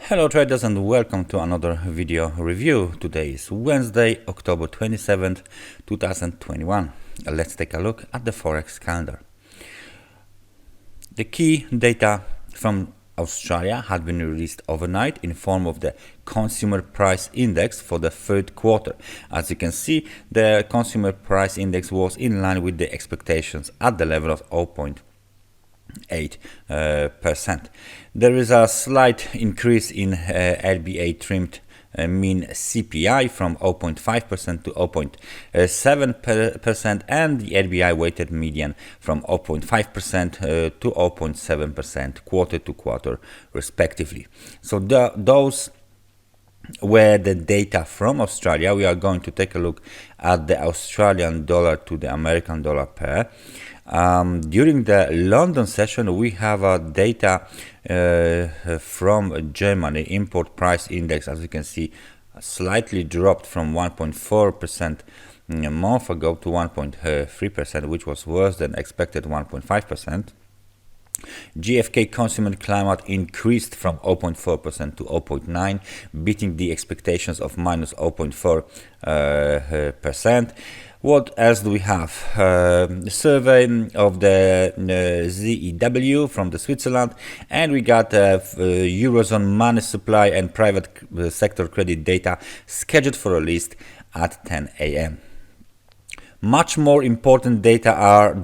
Hello traders and welcome to another video review. Today is Wednesday, October 27th, 2021. Let's take a look at the Forex calendar. The key data from Australia had been released overnight in form of the Consumer Price Index for the third quarter. As you can see, the Consumer Price Index was in line with the expectations at the level of 0.8%. There is a slight increase in RBA trimmed mean CPI from 0.5% to 0.7% and the RBI weighted median from 0.5% to 0.7% quarter to quarter respectively. So those were the data from Australia. We are going to take a look at the Australian dollar to the American dollar pair. During the London session, we have data from Germany. Import price index, as you can see, slightly dropped from 1.4% a month ago to 1.3%, which was worse than expected 1.5%. GfK consumer climate increased from 0.4% to 0.9%, beating the expectations of minus 0.4%. What else do we have? Survey of the ZEW from the Switzerland, and we got Eurozone money supply and private sector credit data scheduled for release at 10 a.m. Much more important data are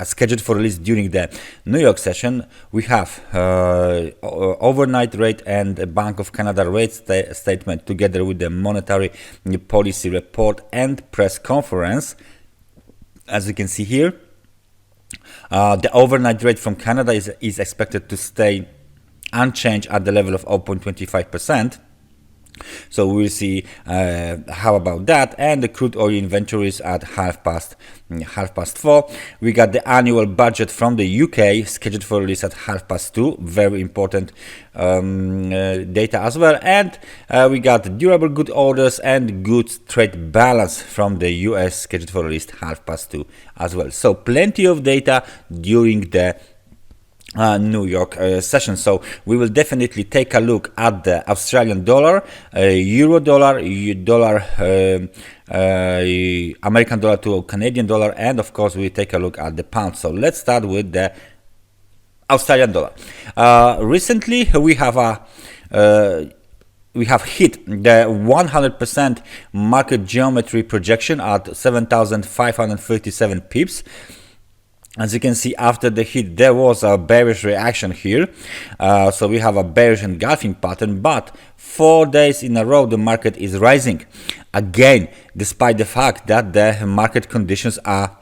scheduled for release during the New York session. We have overnight rate and Bank of Canada rate statement together with the monetary policy report and press conference. As you can see here, the overnight rate from Canada is expected to stay unchanged at the level of 0.25%. So we'll see how about that. And the crude oil inventories at half past 4. We got the annual budget from the UK scheduled for release at 2:30. Very important data as well. And we got durable good orders and goods trade balance from the US scheduled for release 2:30 as well. So plenty of data during the New York session. So we will definitely take a look at the Australian dollar, Euro dollar, American dollar to Canadian dollar, and of course we take a look at the pound. So let's start with the Australian dollar. Recently we have hit the 100% market geometry projection at 7,537 pips. As you can see, after the hit, there was a bearish reaction here. So we have a bearish engulfing pattern, but 4 days in a row, the market is rising. Again, despite the fact that the market conditions are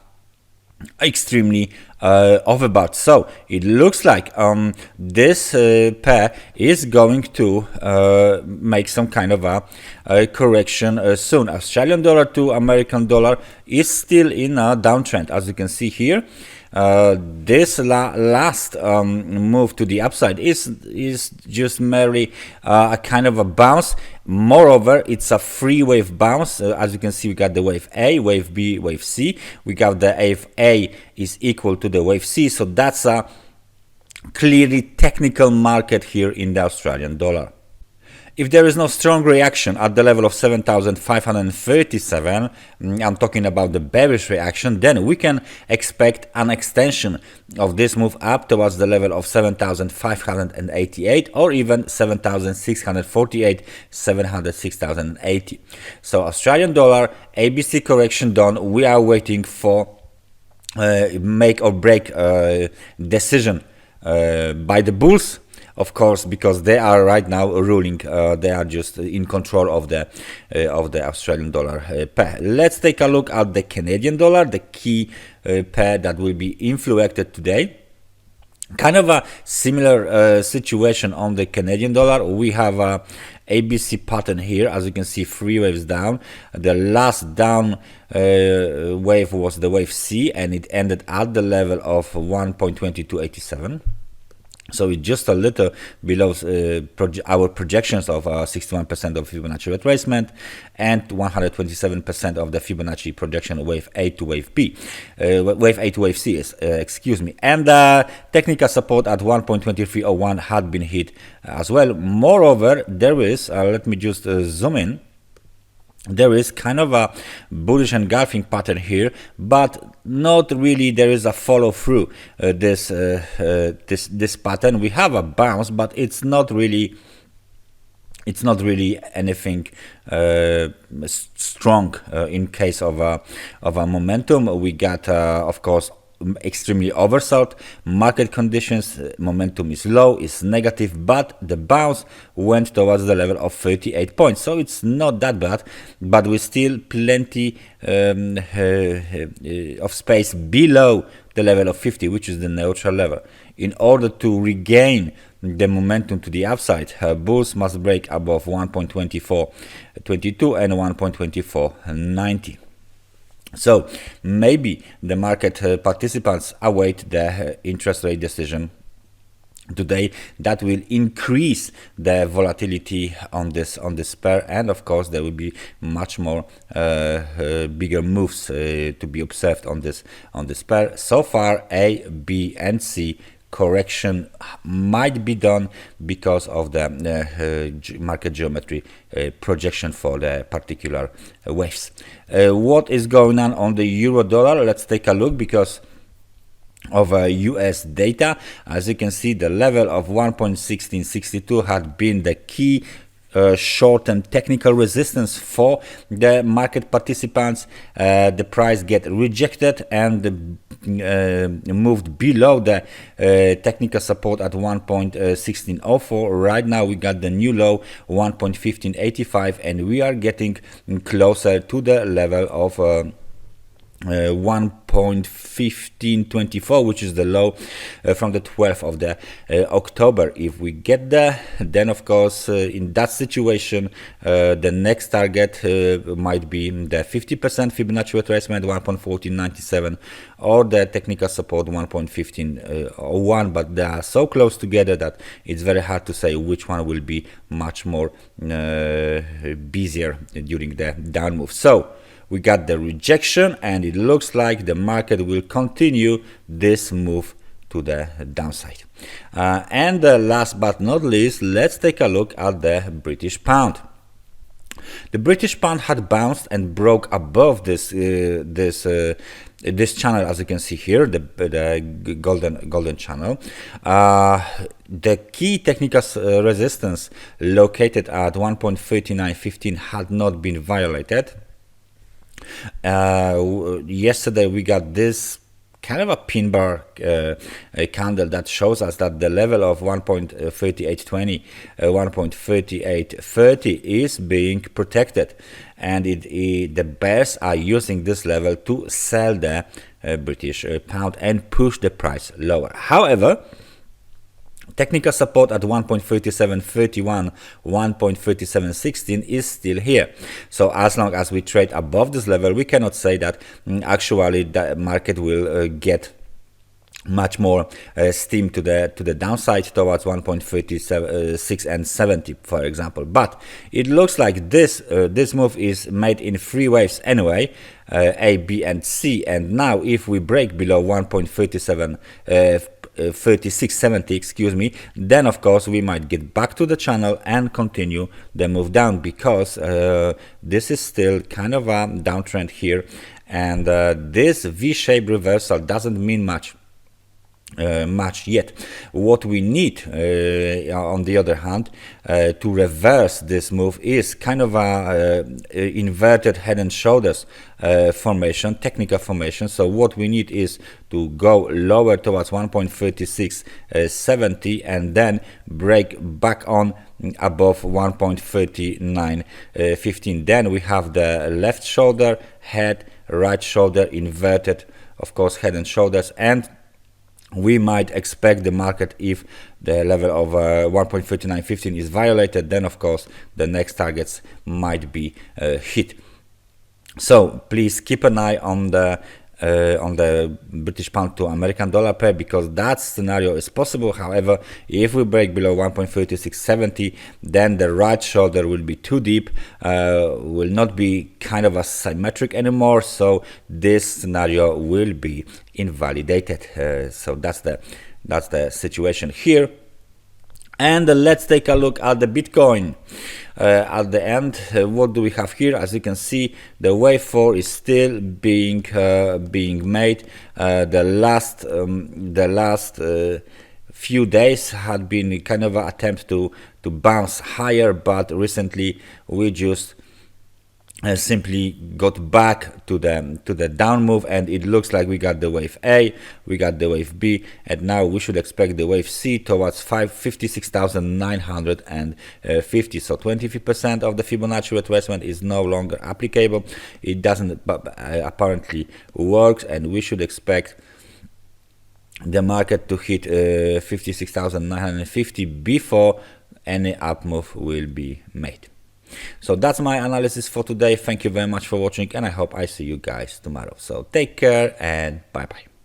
extremely overbought. So it looks like this pair is going to make some kind of a correction soon. Australian dollar to American dollar is still in a downtrend, as you can see here. This last move to the upside is just merely a kind of a bounce. Moreover, it's a free wave bounce. As you can see, we got the wave A, wave B, wave C. We got the wave A is equal to the wave C. So that's a clearly technical market here in the Australian dollar. If there is no strong reaction at the level of 7,537, I'm talking about the bearish reaction, then we can expect an extension of this move up towards the level of 7,588 or even 7,648, 6,080. So Australian dollar, ABC correction done. We are waiting for make or break decision by the bulls. Of course, because they are right now ruling, they are just in control of the Australian dollar pair. Let's take a look at the Canadian dollar, the key pair that will be influenced today. Kind of a similar situation on the Canadian dollar. We have a ABC pattern here. As you can see, 3 waves down. The last down wave was the wave C, and it ended at the level of 1.2287. So it's just a little below our projections of 61% of Fibonacci retracement and 127% of the Fibonacci projection wave A to wave B, wave A to wave C, excuse me. And technical support at 1.2301 had been hit as well. Moreover, there is, let me just zoom in. There is kind of a bullish engulfing pattern here, but not really. There is a follow through this pattern. We have a bounce, but it's not really anything strong in case of a momentum. We got of course extremely oversold market conditions. Momentum is low, is negative, but the bounce went towards the level of 38 points, so it's not that bad, but we still plenty of space below the level of 50, which is the neutral level. In order to regain the momentum to the upside, bulls must break above 1.2422 and 1.2490. So maybe the market participants await the interest rate decision today that will increase the volatility on this pair, and of course there will be much more bigger moves to be observed on this pair. So far, A, B, and C correction might be done because of the market geometry projection for the particular waves. What is going on the euro dollar? Let's take a look because of US data. As you can see, the level of 1.1662 had been the key short-term technical resistance for the market participants. The price get rejected and moved below the technical support at 1.1604. Right now we got the new low 1.1585, and we are getting closer to the level of 1.1524, which is the low from the 12th of the October. If we get there, then of course in that situation the next target might be the 50% Fibonacci retracement 1.1497 or the technical support 1.1501, but they are so close together that it's very hard to say which one will be much more busier during the down move. So we got the rejection, and it looks like the market will continue this move to the downside. And last but not least, let's take a look at the British pound. The British pound had bounced and broke above this channel, as you can see here, the golden channel. The key technical resistance located at 1.3915 had not been violated. Yesterday we got this kind of a pin bar candle that shows us that the level of 1.3820 1.3830 is being protected, and the bears are using this level to sell the British pound and push the price lower. However, technical support at 1.3731, 1.3716 is still here. So as long as we trade above this level, we cannot say that actually the market will get much more steam to the downside towards 1.36 and 70, for example. But it looks like this move is made in three waves anyway, A, B, and C. And now if we break below 1.37 3670, excuse me, then of course we might get back to the channel and continue the move down, because this is still kind of a downtrend here, and this V-shaped reversal doesn't mean much yet. What we need on the other hand to reverse this move is kind of a inverted head and shoulders formation, technical formation. So what we need is to go lower towards 1.3670 and then break back on above 1.3915. Then we have the left shoulder, head, right shoulder, inverted, of course, head and shoulders, and we might expect the market, if the level of 1.3915 is violated, then of course the next targets might be hit. So please keep an eye on the on the British pound to American dollar pair, because that scenario is possible. However, if we break below 1.3670, then the right shoulder will be too deep, will not be kind of asymmetric anymore, so this scenario will be invalidated. So that's the situation here. And let's take a look at the Bitcoin. At the end, what do we have here? As you can see, the wave 4 is still being made. The last few days had been kind of an attempt to bounce higher, but recently we just simply got back to the down move, and it looks like we got the wave A, we got the wave B, and now we should expect the wave C towards 56,950. So 23% of the Fibonacci retracement is no longer applicable. It doesn't apparently work, and we should expect the market to hit 56,950 before any up move will be made. So that's my analysis for today. Thank you very much for watching, and I hope I see you guys tomorrow. So take care and bye bye.